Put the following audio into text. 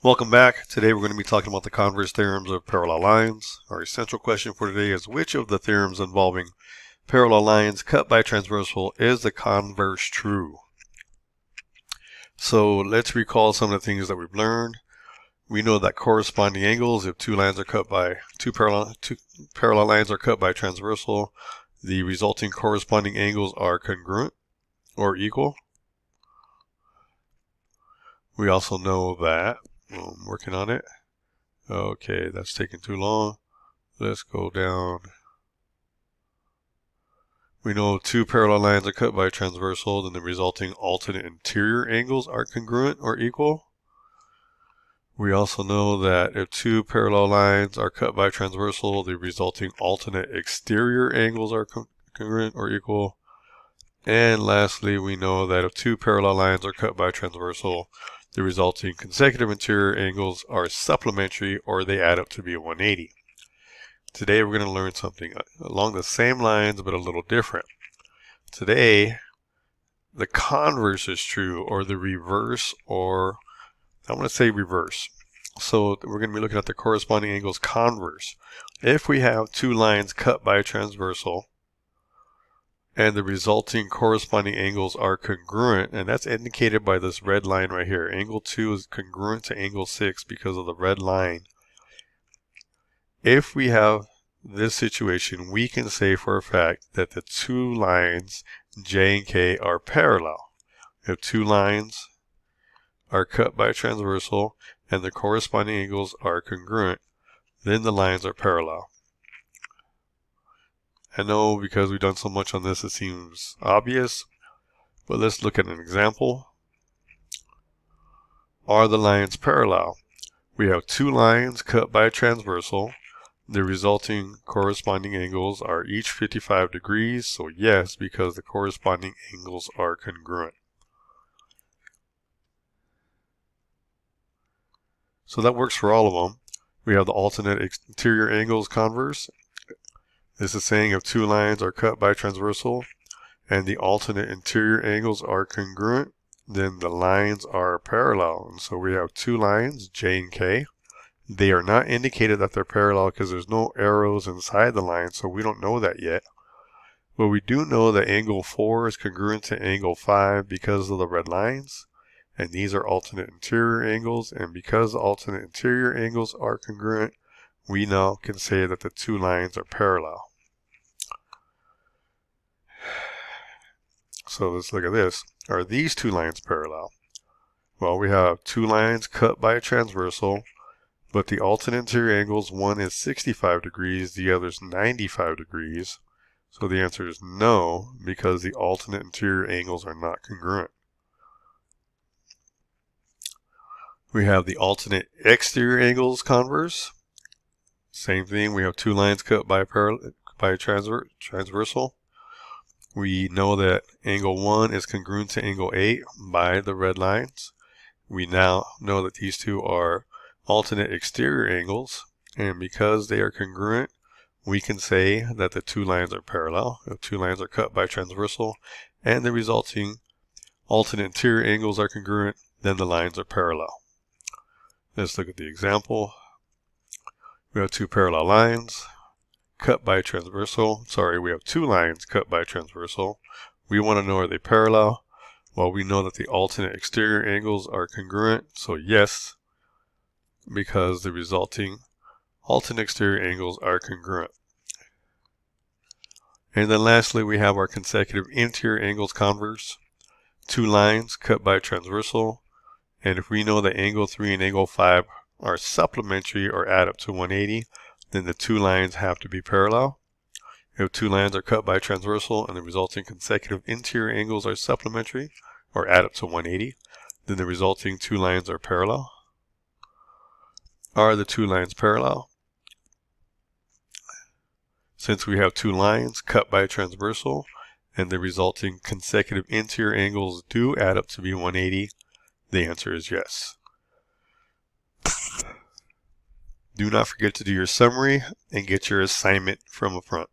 Welcome back. Today we're going to be talking about the converse theorems of parallel lines. Our essential question for today is which of the theorems involving parallel lines cut by transversal is the converse true? So let's recall some of the things that we've learned. We know that corresponding angles, if two parallel lines are cut by transversal, the resulting corresponding angles are congruent or equal. We also know that, I'm working on it. Okay, that's taking too long. Let's go down. We know two parallel lines are cut by transversal, then the resulting alternate interior angles are congruent or equal. We also know that if two parallel lines are cut by transversal, the resulting alternate exterior angles are congruent or equal. And lastly, we know that if two parallel lines are cut by transversal, the resulting consecutive interior angles are supplementary or they add up to be 180. Today we're going to learn something along the same lines but a little different. Today, the converse is true, or the reverse, or I'm going to say reverse. So we're going to be looking at the corresponding angles converse. If we have two lines cut by a transversal and the resulting corresponding angles are congruent, and that's indicated by this red line right here. Angle 2 is congruent to angle 6 because of the red line. If we have this situation, we can say for a fact that the two lines J and K are parallel. If two lines are cut by a transversal and the corresponding angles are congruent, then the lines are parallel. I know because we've done so much on this it seems obvious, but let's look at an example. Are the lines parallel? We have two lines cut by a transversal. The resulting corresponding angles are each 55 degrees, so yes, because the corresponding angles are congruent. So that works for all of them. We have the alternate interior angles converse. This is saying if two lines are cut by transversal and the alternate interior angles are congruent, then the lines are parallel. And so we have two lines, J and K. They are not indicated that they're parallel because there's no arrows inside the line, so we don't know that yet. But we do know that angle 4 is congruent to angle 5 because of the red lines, and these are alternate interior angles, and because the alternate interior angles are congruent, we now can say that the two lines are parallel. So let's look at this. Are these two lines parallel? Well, we have two lines cut by a transversal, but the alternate interior angles, one is 65 degrees, the other is 95 degrees. So the answer is no, because the alternate interior angles are not congruent. We have the alternate exterior angles converse. Same thing, we have two lines cut by a transversal. We know that angle 1 is congruent to angle 8 by the red lines. We now know that these two are alternate exterior angles, and because they are congruent, we can say that the two lines are parallel. If two lines are cut by transversal and the resulting alternate interior angles are congruent, then the lines are parallel. Let's look at the example. We have two parallel lines cut by transversal. We have two lines cut by transversal. We want to know, are they parallel? Well, we know that the alternate exterior angles are congruent, so yes, because the resulting alternate exterior angles are congruent. And then lastly, we have our consecutive interior angles converse. Two lines cut by transversal, and if we know that angle 3 and angle 5 are supplementary or add up to 180, then the two lines have to be parallel. If two lines are cut by transversal and the resulting consecutive interior angles are supplementary or add up to 180, then the resulting two lines are parallel. Are the two lines parallel? Since we have two lines cut by a transversal and the resulting consecutive interior angles do add up to be 180, the answer is yes. Do not forget to do your summary and get your assignment from the front.